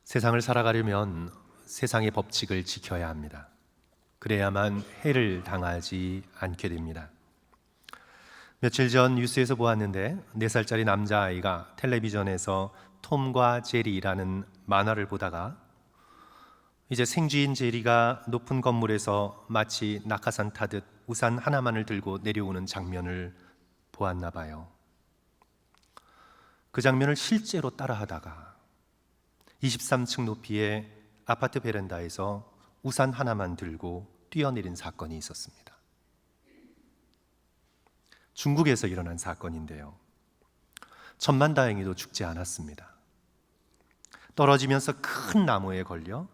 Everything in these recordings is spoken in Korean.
세상을 살아가려면 세상의 법칙을 지켜야 합니다. 그래야만 해를 당하지 않게 됩니다. 며칠 전 뉴스에서 보았는데 4살짜리 남자아이가 텔레비전에서 톰과 제리라는 만화를 보다가 이제 생쥐인 제리가 높은 건물에서 마치 낙하산 타듯 우산 하나만을 들고 내려오는 장면을 보았나 봐요. 그 장면을 실제로 따라하다가 23층 높이의 아파트 베란다에서 우산 하나만 들고 뛰어내린 사건이 있었습니다. 중국에서 일어난 사건인데요. 천만다행히도 죽지 않았습니다. 떨어지면서 큰 나무에 걸려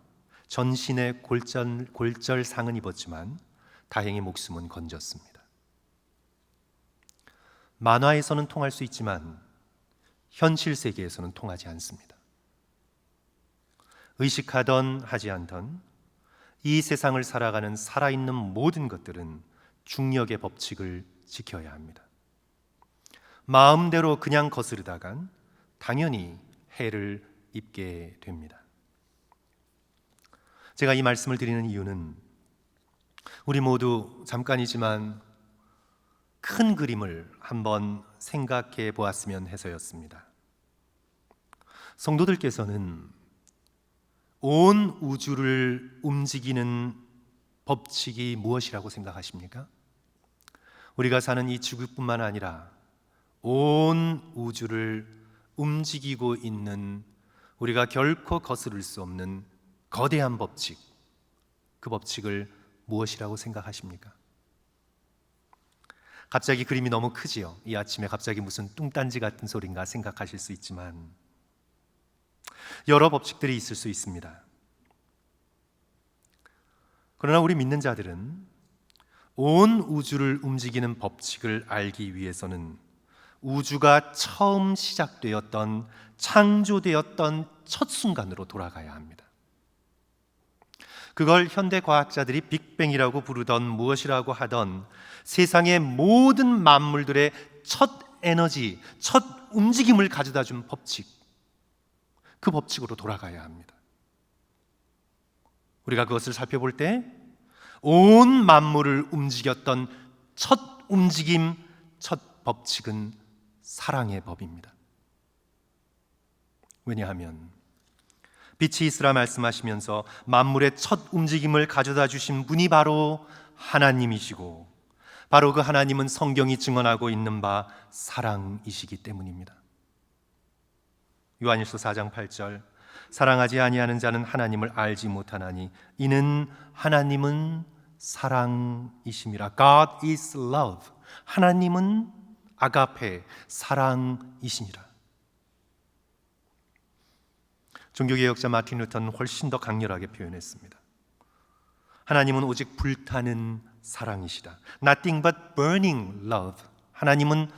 전신에 골절상은 입었지만 다행히 목숨은 건졌습니다. 만화에서는 통할 수 있지만 현실 세계에서는 통하지 않습니다. 의식하던 하지 않던 이 세상을 살아가는 살아있는 모든 것들은 중력의 법칙을 지켜야 합니다. 마음대로 그냥 거스르다간 당연히 해를 입게 됩니다. 제가 이 말씀을 드리는 이유는 우리 모두 잠깐이지만 큰 그림을 한번 생각해 보았으면 해서였습니다. 성도들께서는 온 우주를 움직이는 법칙이 무엇이라고 생각하십니까? 우리가 사는 이 지구뿐만 아니라 온 우주를 움직이고 있는 우리가 결코 거스를 수 없는 거대한 법칙, 그 법칙을 무엇이라고 생각하십니까? 갑자기 그림이 너무 크지요? 이 아침에 갑자기 무슨 뚱딴지 같은 소린가 생각하실 수 있지만 여러 법칙들이 있을 수 있습니다. 그러나 우리 믿는 자들은 온 우주를 움직이는 법칙을 알기 위해서는 우주가 처음 시작되었던, 창조되었던 첫 순간으로 돌아가야 합니다. 그걸 현대 과학자들이 빅뱅이라고 부르던 무엇이라고 하던 세상의 모든 만물들의 첫 에너지, 첫 움직임을 가져다 준 법칙, 그 법칙으로 돌아가야 합니다. 우리가 그것을 살펴볼 때 온 만물을 움직였던 첫 움직임, 첫 법칙은 사랑의 법입니다. 왜냐하면 빛이 있으라 말씀하시면서 만물의 첫 움직임을 가져다 주신 분이 바로 하나님이시고 바로 그 하나님은 성경이 증언하고 있는 바 사랑이시기 때문입니다. 요한일서 4장 8절 사랑하지 아니하는 자는 하나님을 알지 못하나니 이는 하나님은 사랑이심이라. God is love. 하나님은 아가페, 사랑이시니라. 종교개혁자 마틴 루터는 훨씬 더 강렬하게 표현했습니다. 하나님은 오직 불타는 사랑이시다. Nothing but burning love. 하나님은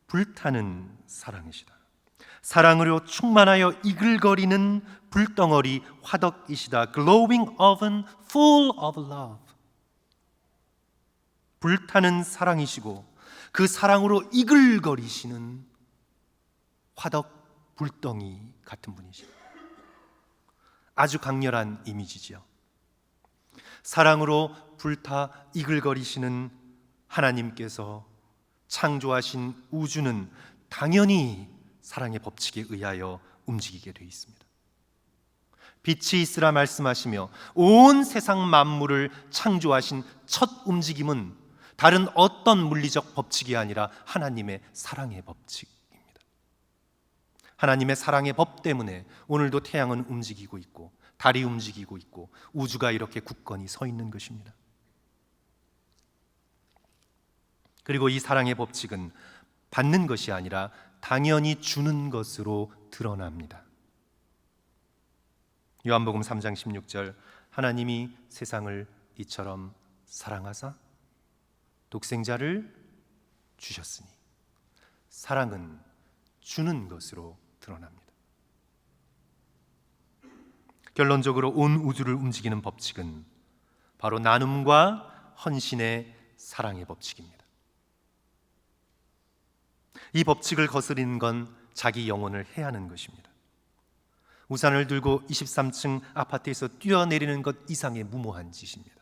불타는 사랑이시다. 사랑으로 충만하여 이글거리는 불덩어리 화덕이시다. Glowing oven full of love. 불타는 사랑이시고 그 사랑으로 이글거리시는 화덕 불덩이 같은 분이시다. 아주 강렬한 이미지지요. 사랑으로 불타 이글거리시는 하나님께서 창조하신 우주는 당연히 사랑의 법칙에 의하여 움직이게 되어 있습니다. 빛이 있으라 말씀하시며 온 세상 만물을 창조하신 첫 움직임은 다른 어떤 물리적 법칙이 아니라 하나님의 사랑의 법칙입니다. 하나님의 사랑의 법 때문에 오늘도 태양은 움직이고 있고 달이 움직이고 있고 우주가 이렇게 굳건히 서 있는 것입니다. 그리고 이 사랑의 법칙은 받는 것이 아니라 당연히 주는 것으로 드러납니다. 요한복음 3장 16절 하나님이 세상을 이처럼 사랑하사 독생자를 주셨으니 사랑은 주는 것으로 드러납니다. 결론적으로 온 우주를 움직이는 법칙은 바로 나눔과 헌신의 사랑의 법칙입니다. 이 법칙을 거스르는 건 자기 영혼을 해하는 것입니다. 우산을 들고 23층 아파트에서 뛰어내리는 것 이상의 무모한 짓입니다.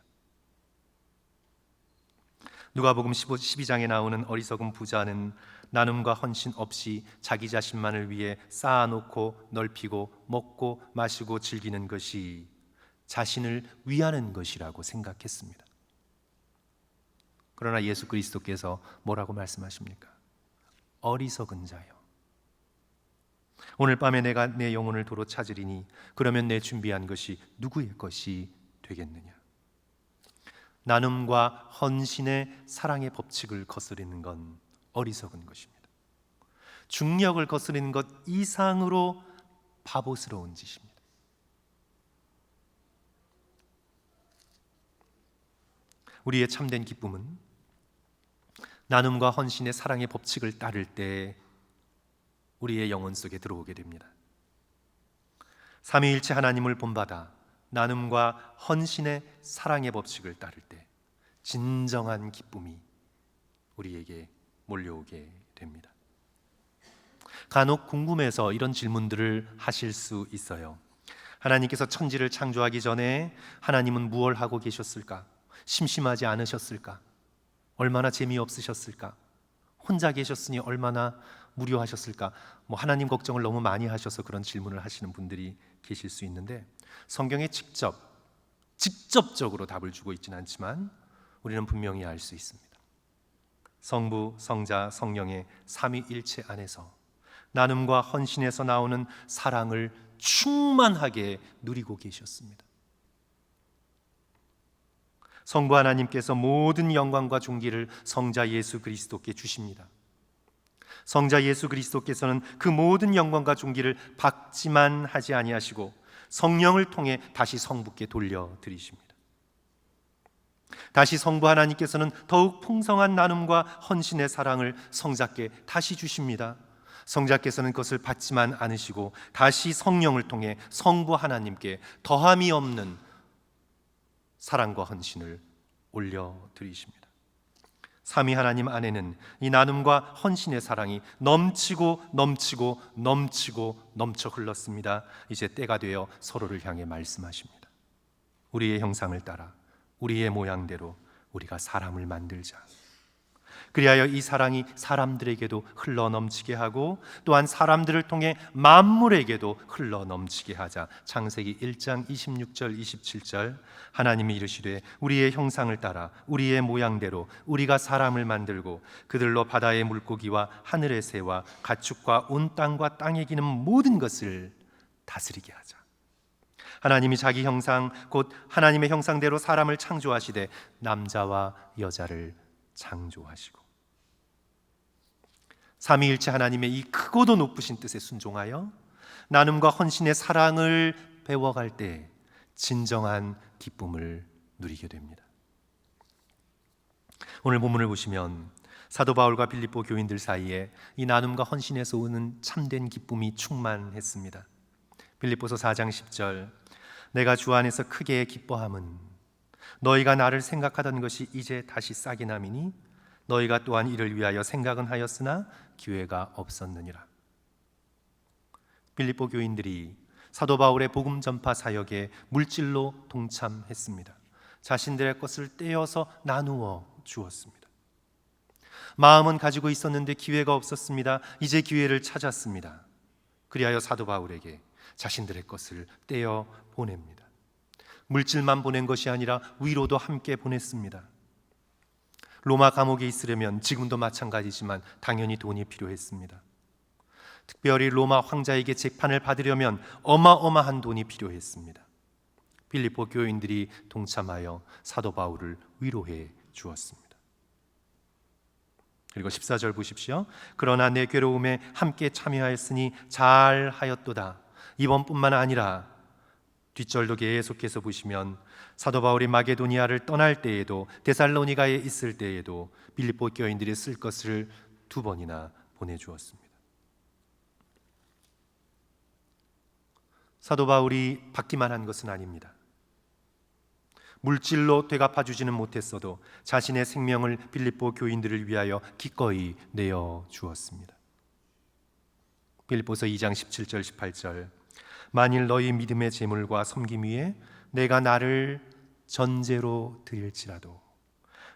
누가복음 12장에 나오는 어리석은 부자는 나눔과 헌신 없이 자기 자신만을 위해 쌓아놓고 넓히고 먹고 마시고 즐기는 것이 자신을 위하는 것이라고 생각했습니다. 그러나 예수 그리스도께서 뭐라고 말씀하십니까? 어리석은 자여, 오늘 밤에 내가 내 영혼을 도로 찾으리니 그러면 내 준비한 것이 누구의 것이 되겠느냐? 나눔과 헌신의 사랑의 법칙을 거스르는 건 어리석은 것입니다. 중력을 거스르는 것 이상으로 바보스러운 짓입니다. 우리의 참된 기쁨은 나눔과 헌신의 사랑의 법칙을 따를 때 우리의 영혼 속에 들어오게 됩니다. 삼위일체 하나님을 본받아 나눔과 헌신의 사랑의 법칙을 따를 때 진정한 기쁨이 우리에게 몰려오게 됩니다. 간혹 궁금해서 이런 질문들을 하실 수 있어요. 하나님께서 천지를 창조하기 전에 하나님은 무엇을 하고 계셨을까? 심심하지 않으셨을까? 얼마나 재미없으셨을까? 혼자 계셨으니 얼마나 무료하셨을까? 하나님 걱정을 너무 많이 하셔서 그런 질문을 하시는 분들이 계실 수 있는데, 성경에 직접적으로 답을 주고 있지는 않지만 우리는 분명히 알 수 있습니다. 성부, 성자, 성령의 삼위일체 안에서 나눔과 헌신에서 나오는 사랑을 충만하게 누리고 계셨습니다. 성부 하나님께서 모든 영광과 존귀를 성자 예수 그리스도께 주십니다. 성자 예수 그리스도께서는 그 모든 영광과 존귀를 받지만 하지 아니하시고 성령을 통해 다시 성부께 돌려드리십니다. 다시 성부 하나님께서는 더욱 풍성한 나눔과 헌신의 사랑을 성자께 다시 주십니다. 성자께서는 그것을 받지만 않으시고 다시 성령을 통해 성부 하나님께 더함이 없는 사랑과 헌신을 올려드리십니다. 삼위 하나님 안에는 이 나눔과 헌신의 사랑이 넘치고 넘쳐 흘렀습니다. 이제 때가 되어 서로를 향해 말씀하십니다. 우리의 형상을 따라 우리의 모양대로 우리가 사람을 만들자. 그리하여 이 사랑이 사람들에게도 흘러넘치게 하고 또한 사람들을 통해 만물에게도 흘러넘치게 하자. 창세기 1장 26절 27절 하나님이 이르시되 우리의 형상을 따라 우리의 모양대로 우리가 사람을 만들고 그들로 바다의 물고기와 하늘의 새와 가축과 온 땅과 땅에 기는 모든 것을 다스리게 하자. 하나님이 자기 형상 곧 하나님의 형상대로 사람을 창조하시되 남자와 여자를 창조하시고, 삼위일체 하나님의 이 크고도 높으신 뜻에 순종하여 나눔과 헌신의 사랑을 배워갈 때 진정한 기쁨을 누리게 됩니다. 오늘 본문을 보시면 사도 바울과 빌립보 교인들 사이에 이 나눔과 헌신에서 오는 참된 기쁨이 충만했습니다. 빌립보서 4장 10절 내가 주 안에서 크게 기뻐함은 너희가 나를 생각하던 것이 이제 다시 싹이 남이니 너희가 또한 이를 위하여 생각은 하였으나 기회가 없었느니라. 빌립보 교인들이 사도 바울의 복음 전파 사역에 물질로 동참했습니다. 자신들의 것을 떼어서 나누어 주었습니다. 마음은 가지고 있었는데 기회가 없었습니다. 이제 기회를 찾았습니다. 그리하여 사도 바울에게 자신들의 것을 떼어 보냅니다. 물질만 보낸 것이 아니라 위로도 함께 보냈습니다. 로마 감옥에 있으려면 지금도 마찬가지지만 당연히 돈이 필요했습니다. 특별히 로마 황자에게 재판을 받으려면 어마어마한 돈이 필요했습니다. 빌립보 교인들이 동참하여 사도 바울을 위로해 주었습니다. 그리고 14절 보십시오. 그러나 내 괴로움에 함께 참여하였으니 잘하였도다. 이번뿐만 아니라 뒷절도 계속해서 보시면 사도 바울이 마게도니아를 떠날 때에도 데살로니가에 있을 때에도 빌립보 교인들이 쓸 것을 2번이나 보내주었습니다. 사도 바울이 받기만 한 것은 아닙니다. 물질로 되갚아주지는 못했어도 자신의 생명을 빌립보 교인들을 위하여 기꺼이 내어 주었습니다. 빌립보서 2장 17절 18절 만일 너희 믿음의 제물과 섬김 위에 내가 나를 전제로 드릴지라도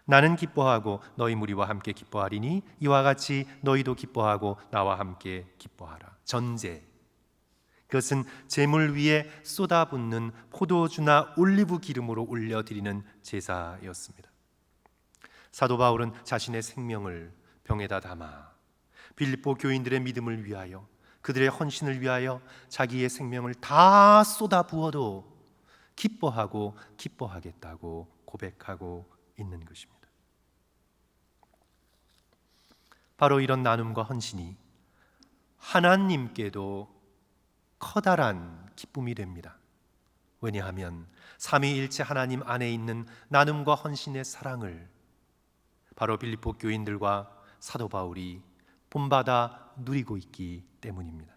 나는 기뻐하고 너희 무리와 함께 기뻐하리니 이와 같이 너희도 기뻐하고 나와 함께 기뻐하라. 전제, 그것은 제물 위에 쏟아붓는 포도주나 올리브 기름으로 올려드리는 제사였습니다. 사도 바울은 자신의 생명을 병에다 담아 빌립보 교인들의 믿음을 위하여, 그들의 헌신을 위하여 자기의 생명을 다 쏟아부어도 기뻐하고 기뻐하겠다고 고백하고 있는 것입니다. 바로 이런 나눔과 헌신이 하나님께도 커다란 기쁨이 됩니다. 왜냐하면 삼위일체 하나님 안에 있는 나눔과 헌신의 사랑을 바로 빌립보 교인들과 사도 바울이 본받아 누리고 있기 때문입니다.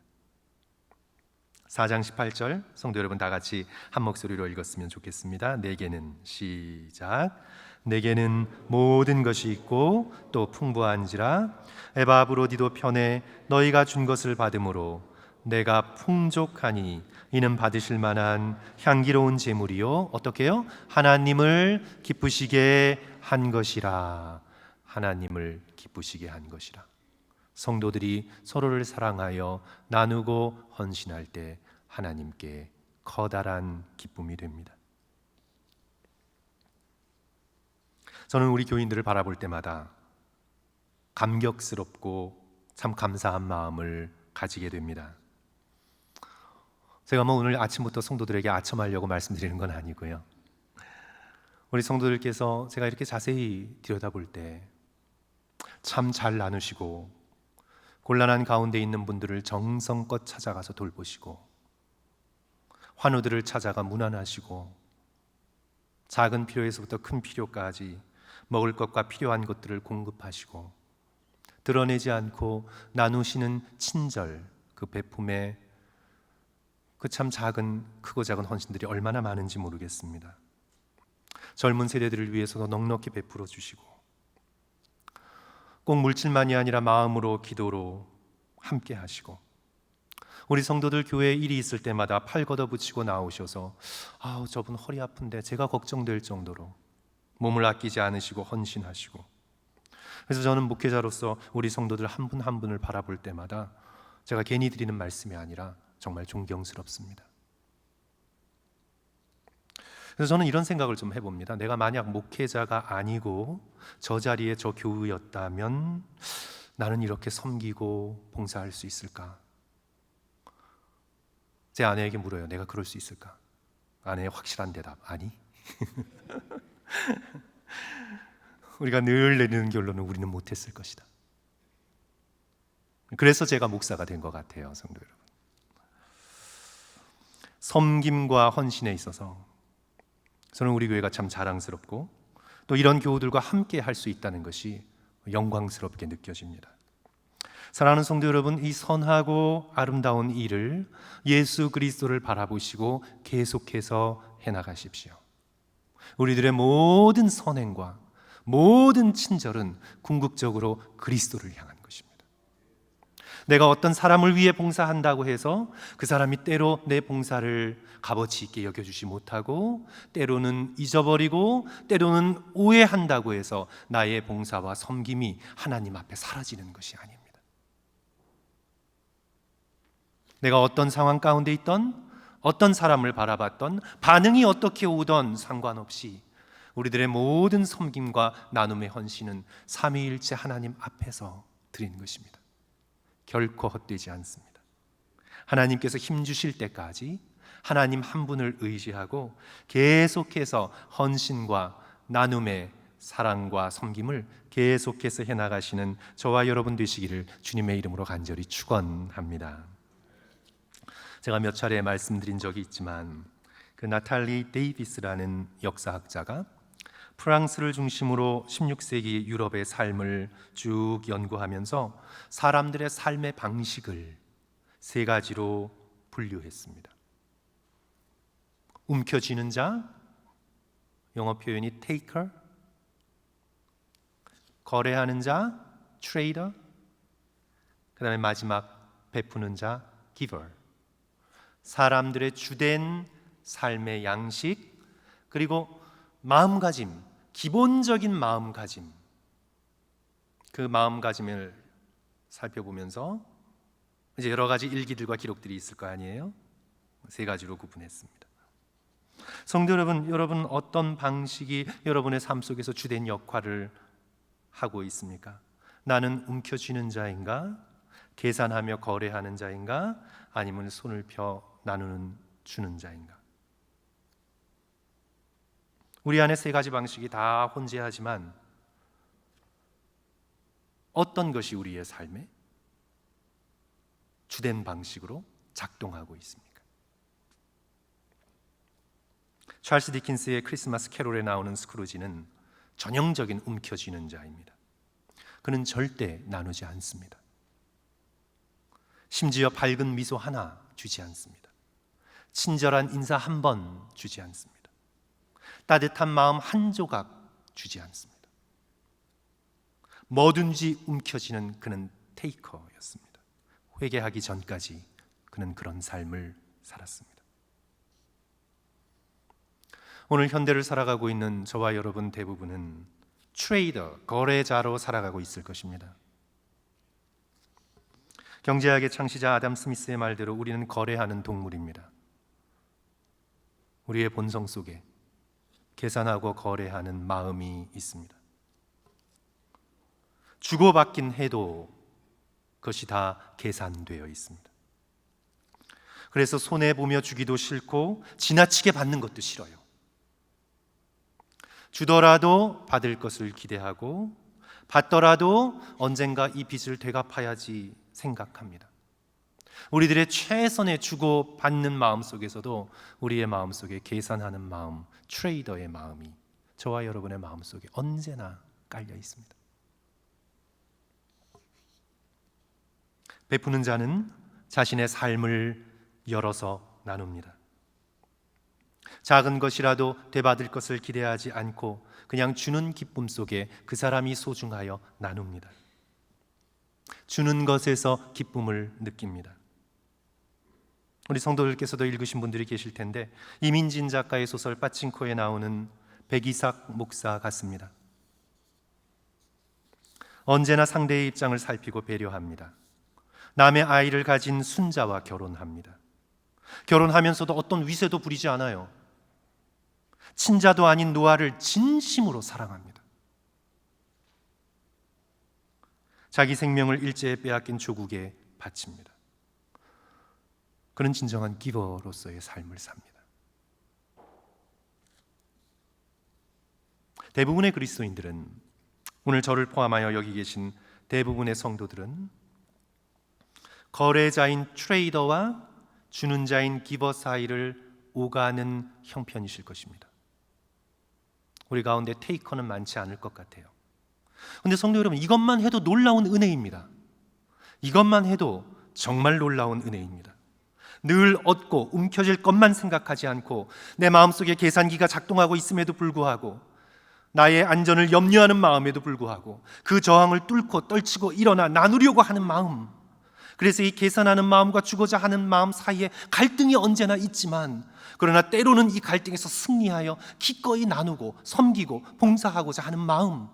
4장 18절 성도 여러분 다 같이 한 목소리로 읽었으면 좋겠습니다. 내게는 시작. 내게는 모든 것이 있고 또 풍부한지라 에바브로디도 편에 너희가 준 것을 받음으로 내가 풍족하니 이는 받으실 만한 향기로운 제물이요 어떻게요? 하나님을 기쁘시게 한 것이라. 하나님을 기쁘시게 한 것이라. 성도들이 서로를 사랑하여 나누고 헌신할 때 하나님께 커다란 기쁨이 됩니다. 저는 우리 교인들을 바라볼 때마다 감격스럽고 참 감사한 마음을 가지게 됩니다. 제가 오늘 아침부터 성도들에게 아첨하려고 말씀드리는 건 아니고요. 우리 성도들께서 제가 이렇게 자세히 들여다볼 때 참 잘 나누시고 곤란한 가운데 있는 분들을 정성껏 찾아가서 돌보시고 환우들을 찾아가 문안하시고 작은 필요에서부터 큰 필요까지 먹을 것과 필요한 것들을 공급하시고 드러내지 않고 나누시는 친절, 그 베품에 그 참 작은 크고 작은 헌신들이 얼마나 많은지 모르겠습니다. 젊은 세대들을 위해서도 넉넉히 베풀어 주시고 꼭 물질만이 아니라 마음으로 기도로 함께 하시고 우리 성도들 교회에 일이 있을 때마다 팔 걷어붙이고 나오셔서 저분 허리 아픈데 제가 걱정될 정도로 몸을 아끼지 않으시고 헌신하시고 그래서 저는 목회자로서 우리 성도들 한 분 한 분을 바라볼 때마다 제가 괜히 드리는 말씀이 아니라 정말 존경스럽습니다. 그래서 저는 이런 생각을 좀 해봅니다. 내가 만약 목회자가 아니고 저 자리에 저 교우였다면 나는 이렇게 섬기고 봉사할 수 있을까? 제 아내에게 물어요. 내가 그럴 수 있을까? 아내의 확실한 대답, 아니. 우리가 늘 내리는 결론은 우리는 못했을 것이다. 그래서 제가 목사가 된 것 같아요, 성도 여러분. 섬김과 헌신에 있어서 저는 우리 교회가 참 자랑스럽고 또 이런 교우들과 함께 할 수 있다는 것이 영광스럽게 느껴집니다. 사랑하는 성도 여러분, 이 선하고 아름다운 일을 예수 그리스도를 바라보시고 계속해서 해나가십시오. 우리들의 모든 선행과 모든 친절은 궁극적으로 그리스도를 향한 것입니다. 내가 어떤 사람을 위해 봉사한다고 해서 그 사람이 때로 내 봉사를 값어치 있게 여겨주지 못하고 때로는 잊어버리고 때로는 오해한다고 해서 나의 봉사와 섬김이 하나님 앞에 사라지는 것이 아닙니다. 내가 어떤 상황 가운데 있던 어떤 사람을 바라봤던 반응이 어떻게 오던 상관없이 우리들의 모든 섬김과 나눔의 헌신은 삼위일체 하나님 앞에서 드리는 것입니다. 결코 헛되지 않습니다. 하나님께서 힘 주실 때까지 하나님 한 분을 의지하고 계속해서 헌신과 나눔의 사랑과 섬김을 계속해서 해나가시는 저와 여러분 되시기를 주님의 이름으로 간절히 축원합니다. 제가 몇 차례 말씀드린 적이 있지만 그 나탈리 데이비스라는 역사학자가 프랑스를 중심으로 16세기 유럽의 삶을 쭉 연구하면서 사람들의 삶의 방식을 세 가지로 분류했습니다. 움켜쥐는 자, 영어 표현이 taker, 거래하는 자, trader, 그 다음에 마지막 베푸는 자, giver. 사람들의 주된 삶의 양식, 그리고 마음가짐, 기본적인 마음가짐, 그 마음가짐을 살펴보면서 이제 여러 가지 일기들과 기록들이 있을 거 아니에요? 세 가지로 구분했습니다. 성도 여러분, 여러분 어떤 방식이 여러분의 삶 속에서 주된 역할을 하고 있습니까? 나는 움켜쥐는 자인가? 계산하며 거래하는 자인가? 아니면 손을 펴 나누는 주는 자인가? 우리 안에 세 가지 방식이 다 혼재하지만 어떤 것이 우리의 삶에 주된 방식으로 작동하고 있습니까? 찰스 디킨스의 크리스마스 캐롤에 나오는 스크루지는 전형적인 움켜쥐는 자입니다. 그는 절대 나누지 않습니다. 심지어 밝은 미소 하나 주지 않습니다. 친절한 인사 한 번 주지 않습니다. 따뜻한 마음 한 조각 주지 않습니다. 뭐든지 움켜쥐는 그는 테이커였습니다. 회개하기 전까지 그는 그런 삶을 살았습니다. 오늘 현대를 살아가고 있는 저와 여러분 대부분은 트레이더, 거래자로 살아가고 있을 것입니다. 경제학의 창시자 아담 스미스의 말대로 우리는 거래하는 동물입니다. 우리의 본성 속에 계산하고 거래하는 마음이 있습니다. 주고받긴 해도 그것이 다 계산되어 있습니다. 그래서 손해보며 주기도 싫고 지나치게 받는 것도 싫어요. 주더라도 받을 것을 기대하고 받더라도 언젠가 이 빚을 되갚아야지 생각합니다. 우리들의 최선의 주고받는 마음 속에서도 우리의 마음 속에 계산하는 마음, 트레이더의 마음이 저와 여러분의 마음 속에 언제나 깔려 있습니다. 베푸는 자는 자신의 삶을 열어서 나눕니다. 작은 것이라도 되받을 것을 기대하지 않고 그냥 주는 기쁨 속에 그 사람이 소중하여 나눕니다. 주는 것에서 기쁨을 느낍니다. 우리 성도들께서도 읽으신 분들이 계실 텐데 이민진 작가의 소설 빠칭코에 나오는 백이삭 목사 같습니다. 언제나 상대의 입장을 살피고 배려합니다. 남의 아이를 가진 순자와 결혼합니다. 결혼하면서도 어떤 위세도 부리지 않아요. 친자도 아닌 노아를 진심으로 사랑합니다. 자기 생명을 일제에 빼앗긴 조국에 바칩니다. 그는 진정한 기버로서의 삶을 삽니다. 대부분의 그리스도인들은, 오늘 저를 포함하여 여기 계신 대부분의 성도들은 거래자인 트레이더와 주는 자인 기버 사이를 오가는 형편이실 것입니다. 우리 가운데 테이커는 많지 않을 것 같아요. 그런데 성도 여러분, 이것만 해도 놀라운 은혜입니다. 이것만 해도 정말 놀라운 은혜입니다. 늘 얻고 움켜쥘 것만 생각하지 않고 내 마음속에 계산기가 작동하고 있음에도 불구하고 나의 안전을 염려하는 마음에도 불구하고 그 저항을 뚫고 떨치고 일어나 나누려고 하는 마음, 그래서 이 계산하는 마음과 주고자 하는 마음 사이에 갈등이 언제나 있지만 그러나 때로는 이 갈등에서 승리하여 기꺼이 나누고 섬기고 봉사하고자 하는 마음,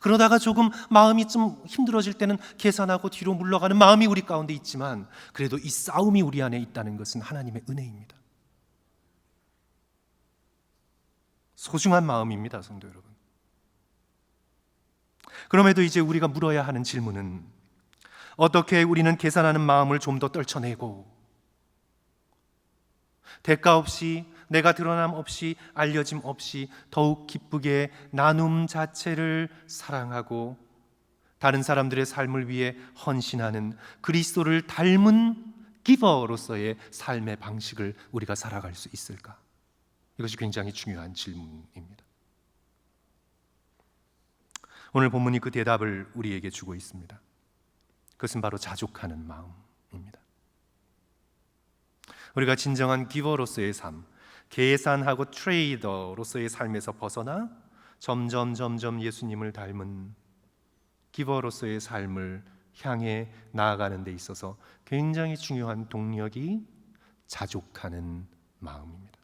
그러다가 조금 마음이 좀 힘들어질 때는 계산하고 뒤로 물러가는 마음이 우리 가운데 있지만 그래도 이 싸움이 우리 안에 있다는 것은 하나님의 은혜입니다. 소중한 마음입니다, 성도 여러분. 그럼에도 이제 우리가 물어야 하는 질문은 어떻게 우리는 계산하는 마음을 좀 더 떨쳐내고 대가 없이, 내가 드러남 없이, 알려짐 없이 더욱 기쁘게 나눔 자체를 사랑하고 다른 사람들의 삶을 위해 헌신하는 그리스도를 닮은 기버로서의 삶의 방식을 우리가 살아갈 수 있을까? 이것이 굉장히 중요한 질문입니다. 오늘 본문이 그 대답을 우리에게 주고 있습니다. 그것은 바로 자족하는 마음입니다. 우리가 진정한 기버로서의 삶, 계산하고 트레이더로서의 삶에서 벗어나 점점 예수님을 닮은 기버로서의 삶을 향해 나아가는 데 있어서 굉장히 중요한 동력이 자족하는 마음입니다.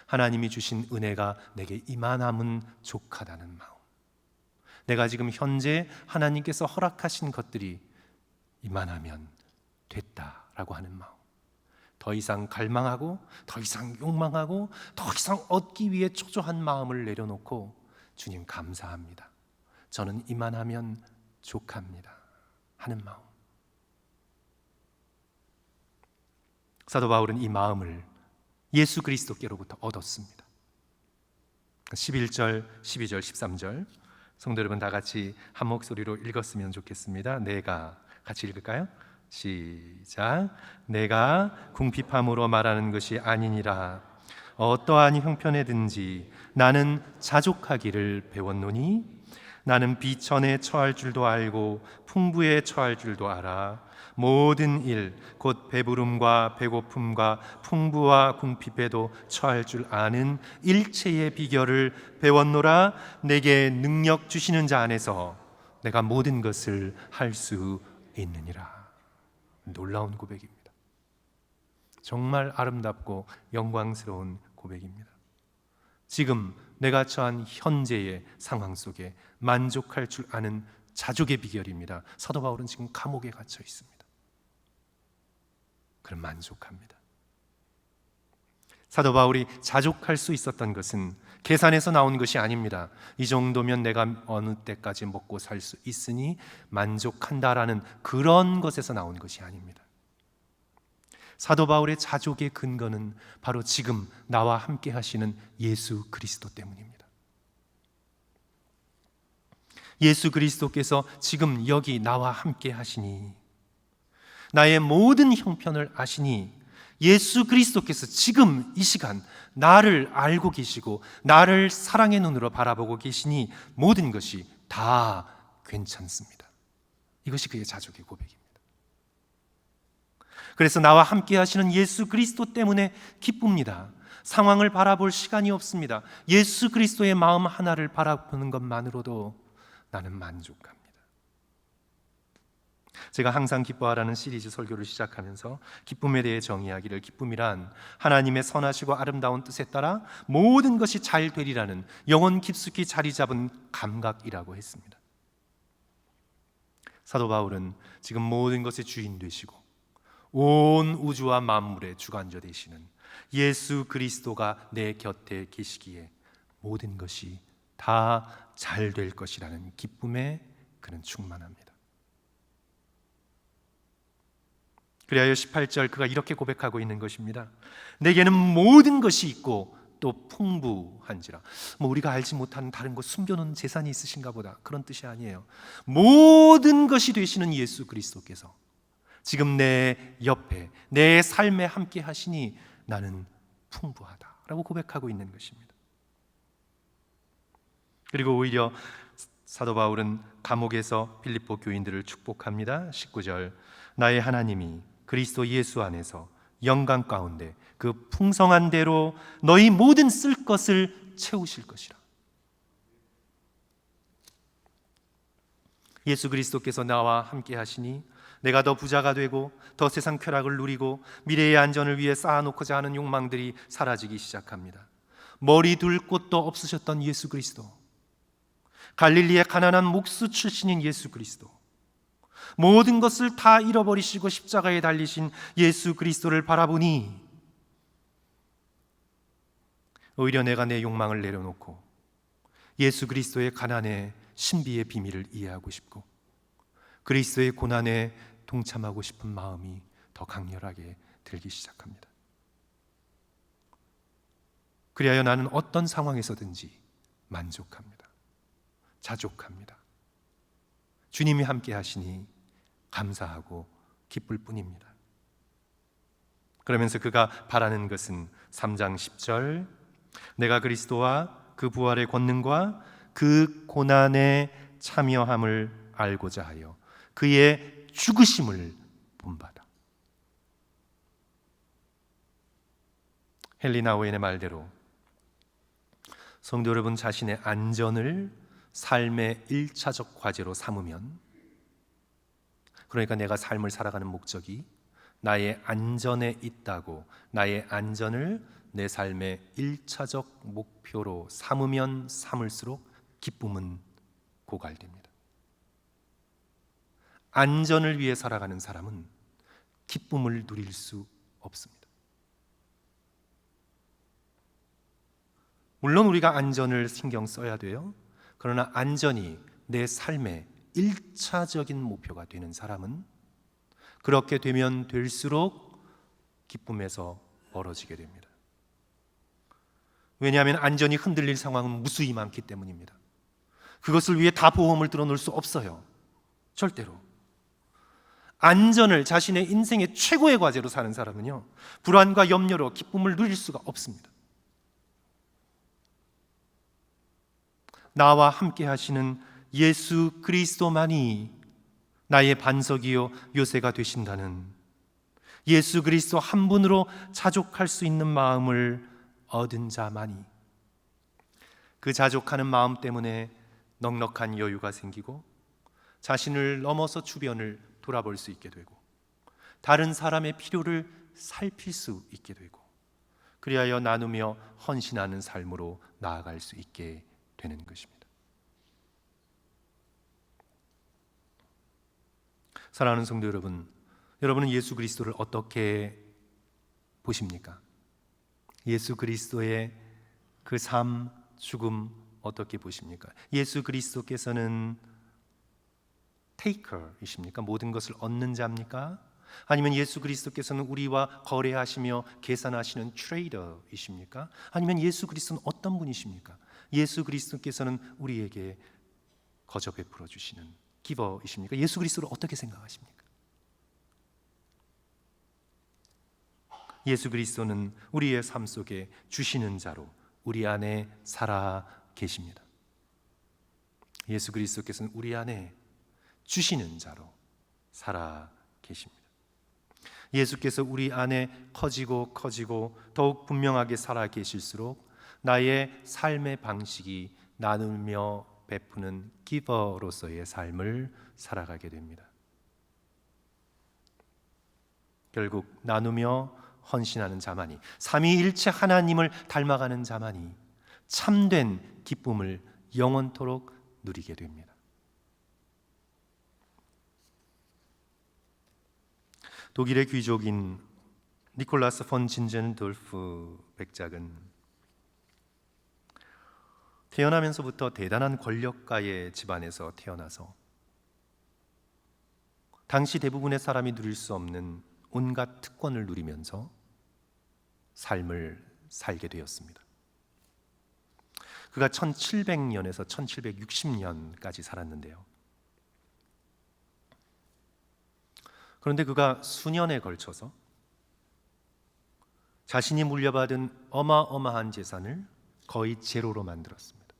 하나님이 주신 은혜가 내게 이만함은 족하다는 마음. 내가 지금 현재 하나님께서 허락하신 것들이 이만하면 됐다라고 하는 마음. 더 이상 갈망하고 더 이상 욕망하고 더 이상 얻기 위해 초조한 마음을 내려놓고 주님 감사합니다. 저는 이만하면 족합니다 하는 마음. 사도 바울은 이 마음을 예수 그리스도께로부터 얻었습니다. 11절, 12절, 13절 성도 여러분 다 같이 한 목소리로 읽었으면 좋겠습니다. 내가 같이 읽을까요? 시작. 내가 궁핍함으로 말하는 것이 아니니라. 어떠한 형편에든지 나는 자족하기를 배웠노니 나는 비천에 처할 줄도 알고 풍부에 처할 줄도 알아. 모든 일 곧 배부름과 배고픔과 풍부와 궁핍에도 처할 줄 아는 일체의 비결을 배웠노라. 내게 능력 주시는 자 안에서 내가 모든 것을 할 수 있느니라. 놀라운 고백입니다. 정말 아름답고 영광스러운 고백입니다. 지금 내가 처한 현재의 상황 속에 만족할 줄 아는 자족의 비결입니다. 사도 바울은 지금 감옥에 갇혀 있습니다. 그럼 만족합니다. 사도 바울이 자족할 수 있었던 것은 계산에서 나온 것이 아닙니다. 이 정도면 내가 어느 때까지 먹고 살 수 있으니 만족한다라는 그런 것에서 나온 것이 아닙니다. 사도 바울의 자족의 근거는 바로 지금 나와 함께 하시는 예수 그리스도 때문입니다. 예수 그리스도께서 지금 여기 나와 함께 하시니, 나의 모든 형편을 아시니, 예수 그리스도께서 지금 이 시간 나를 알고 계시고 나를 사랑의 눈으로 바라보고 계시니 모든 것이 다 괜찮습니다. 이것이 그의 자족의 고백입니다. 그래서 나와 함께 하시는 예수 그리스도 때문에 기쁩니다. 상황을 바라볼 시간이 없습니다. 예수 그리스도의 마음 하나를 바라보는 것만으로도 나는 만족합니다. 제가 항상 기뻐하라는 시리즈 설교를 시작하면서 기쁨에 대해 정의하기를, 기쁨이란 하나님의 선하시고 아름다운 뜻에 따라 모든 것이 잘 되리라는 영혼 깊숙이 자리 잡은 감각이라고 했습니다. 사도 바울은 지금 모든 것의 주인 되시고 온 우주와 만물의 주관자 되시는 예수 그리스도가 내 곁에 계시기에 모든 것이 다 잘 될 것이라는 기쁨에 그는 충만합니다. 그리하여 18절 그가 이렇게 고백하고 있는 것입니다. 내게는 모든 것이 있고 또 풍부한지라. 우리가 알지 못하는 다른 것, 숨겨놓은 재산이 있으신가 보다, 그런 뜻이 아니에요. 모든 것이 되시는 예수 그리스도께서 지금 내 옆에 내 삶에 함께 하시니 나는 풍부하다라고 고백하고 있는 것입니다. 그리고 오히려 사도 바울은 감옥에서 빌립보 교인들을 축복합니다. 19절 나의 하나님이 그리스도 예수 안에서 영광 가운데 그 풍성한 대로 너희 모든 쓸 것을 채우실 것이라. 예수 그리스도께서 나와 함께 하시니 내가 더 부자가 되고 더 세상 쾌락을 누리고 미래의 안전을 위해 쌓아놓고자 하는 욕망들이 사라지기 시작합니다. 머리 둘 곳도 없으셨던 예수 그리스도, 갈릴리의 가난한 목수 출신인 예수 그리스도, 모든 것을 다 잃어버리시고 십자가에 달리신 예수 그리스도를 바라보니 오히려 내가 내 욕망을 내려놓고 예수 그리스도의 가난의 신비의 비밀을 이해하고 싶고 그리스도의 고난에 동참하고 싶은 마음이 더 강렬하게 들기 시작합니다. 그리하여 나는 어떤 상황에서든지 만족합니다. 자족합니다. 주님이 함께 하시니 감사하고 기쁠 뿐입니다. 그러면서 그가 바라는 것은 3장 10절 내가 그리스도와 그 부활의 권능과 그 고난에 참여함을 알고자 하여 그의 죽으심을 본받아. 헨리 나우엔의 말대로 성도 여러분 자신의 안전을 삶의 1차적 과제로 삼으면, 그러니까 내가 삶을 살아가는 목적이 나의 안전에 있다고 나의 안전을 내 삶의 1차적 목표로 삼으면 삼을수록 기쁨은 고갈됩니다. 안전을 위해 살아가는 사람은 기쁨을 누릴 수 없습니다. 물론 우리가 안전을 신경 써야 돼요. 그러나 안전이 내 삶의 1차적인 목표가 되는 사람은 그렇게 되면 될수록 기쁨에서 멀어지게 됩니다. 왜냐하면 안전이 흔들릴 상황은 무수히 많기 때문입니다. 그것을 위해 다 보험을 들어놓을 수 없어요. 절대로. 안전을 자신의 인생의 최고의 과제로 사는 사람은요, 불안과 염려로 기쁨을 누릴 수가 없습니다. 나와 함께 하시는 예수 그리스도만이 나의 반석이요 요새가 되신다는, 예수 그리스도 한 분으로 자족할 수 있는 마음을 얻은 자만이, 그 자족하는 마음 때문에 넉넉한 여유가 생기고 자신을 넘어서 주변을 돌아볼 수 있게 되고 다른 사람의 필요를 살필 수 있게 되고 그리하여 나누며 헌신하는 삶으로 나아갈 수 있게 되는 것입니다. 사랑하는 성도 여러분, 여러분은 예수 그리스도를 어떻게 보십니까? 예수 그리스도의 그 삶, 죽음 어떻게 보십니까? 예수 그리스도께서는 테이커이십니까? 모든 것을 얻는 자입니까? 아니면 예수 그리스도께서는 우리와 거래하시며 계산하시는 트레이더이십니까? 아니면 예수 그리스도는 어떤 분이십니까? 예수 그리스도께서는 우리에게 거저 베풀어 주시는 기버이십니까? 예수 그리스도를 어떻게 생각하십니까? 예수 그리스도는 우리의 삶 속에 주시는 자로 우리 안에 살아 계십니다. 예수 그리스도께서는 우리 안에 주시는 자로 살아 계십니다. 예수께서 우리 안에 커지고 더욱 분명하게 살아 계실수록 나의 삶의 방식이 나누며 베푸는 기버로서의 삶을 살아가게 됩니다. 결국 나누며 헌신하는 자만이, 삼위일체 하나님을 닮아가는 자만이 참된 기쁨을 영원토록 누리게 됩니다. 독일의 귀족인 니콜라스 폰 진젠돌프 백작은 태어나면서부터 대단한 권력가의 집안에서 태어나서 당시 대부분의 사람이 누릴 수 없는 온갖 특권을 누리면서 삶을 살게 되었습니다. 그가 1700년에서 1760년까지 살았는데요. 그런데 그가 수년에 걸쳐서 자신이 물려받은 어마어마한 재산을 거의 제로로 만들었습니다.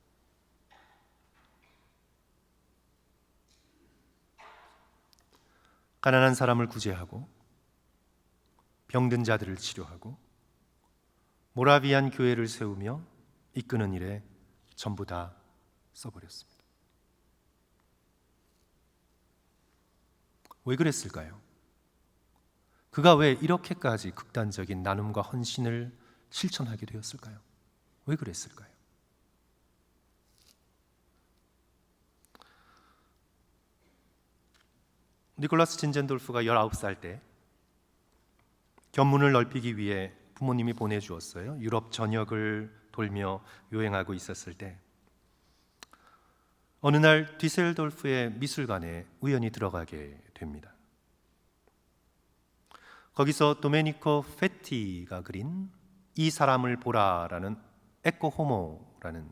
가난한 사람을 구제하고 병든 자들을 치료하고 모라비안 교회를 세우며 이끄는 일에 전부 다 써버렸습니다. 왜 그랬을까요? 그가 왜 이렇게까지 극단적인 나눔과 헌신을 실천하게 되었을까요? 왜 그랬을까요? 니콜라스 진젠돌프가 19살 때 견문을 넓히기 위해 부모님이 보내주었어요. 유럽 전역을 돌며 여행하고 있었을 때 어느 날 뒤셀돌프의 미술관에 우연히 들어가게 됩니다. 거기서 도메니코 페티가 그린 이 사람을 보라라는 에코 호모라는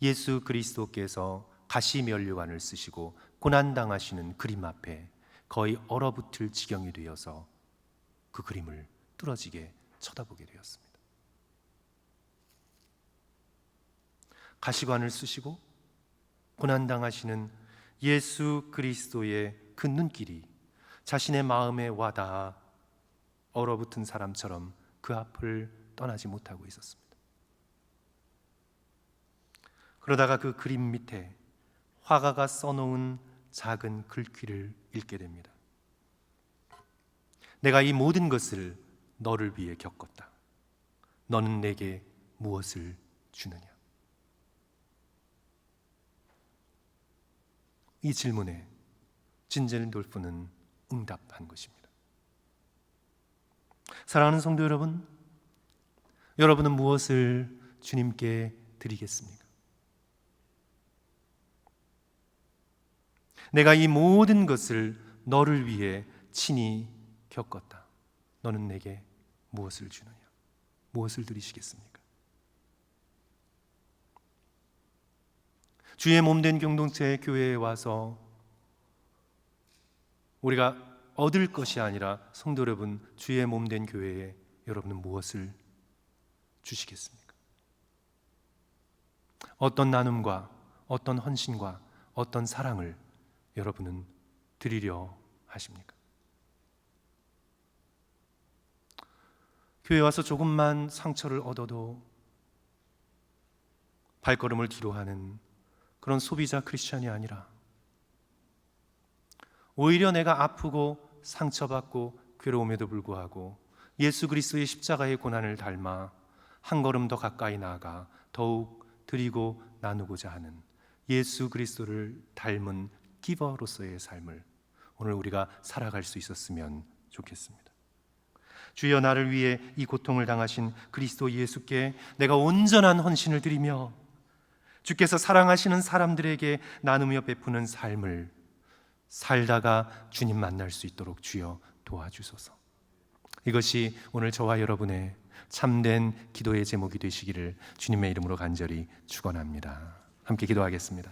예수 그리스도께서 가시면류관을 쓰시고 고난당하시는 그림 앞에 거의 얼어붙을 지경이 되어서 그 그림을 뚫어지게 쳐다보게 되었습니다. 가시관을 쓰시고 고난당하시는 예수 그리스도의 그 눈길이 자신의 마음에 와닿아 얼어붙은 사람처럼 그 앞을 떠나지 못하고 있었습니다. 그러다가 그 그림 밑에 화가가 써놓은 작은 글귀를 읽게 됩니다. 내가 이 모든 것을 너를 위해 겪었다. 너는 내게 무엇을 주느냐? 이 질문에 진젤돌프는 응답한 것입니다. 사랑하는 성도 여러분, 여러분은 무엇을 주님께 드리겠습니까? 내가 이 모든 것을 너를 위해 친히 겪었다. 너는 내게 무엇을 주느냐? 무엇을 드리시겠습니까? 주의 몸된 공동체 교회에 와서 우리가 얻을 것이 아니라 성도 여러분, 주의 몸된 교회에 여러분은 무엇을 주시겠습니까? 어떤 나눔과 어떤 헌신과 어떤 사랑을 여러분은 드리려 하십니까? 교회 와서 조금만 상처를 얻어도 발걸음을 뒤로 하는 그런 소비자 크리스찬이 아니라 오히려 내가 아프고 상처받고 괴로움에도 불구하고 예수 그리스도의 십자가의 고난을 닮아 한 걸음 더 가까이 나아가 더욱 드리고 나누고자 하는 예수 그리스도를 닮은 기버로서의 삶을 오늘 우리가 살아갈 수 있었으면 좋겠습니다. 주여, 나를 위해 이 고통을 당하신 그리스도 예수께 내가 온전한 헌신을 드리며 주께서 사랑하시는 사람들에게 나누며 베푸는 삶을 살다가 주님 만날 수 있도록 주여 도와주소서. 이것이 오늘 저와 여러분의 참된 기도의 제목이 되시기를 주님의 이름으로 간절히 축원합니다. 함께 기도하겠습니다.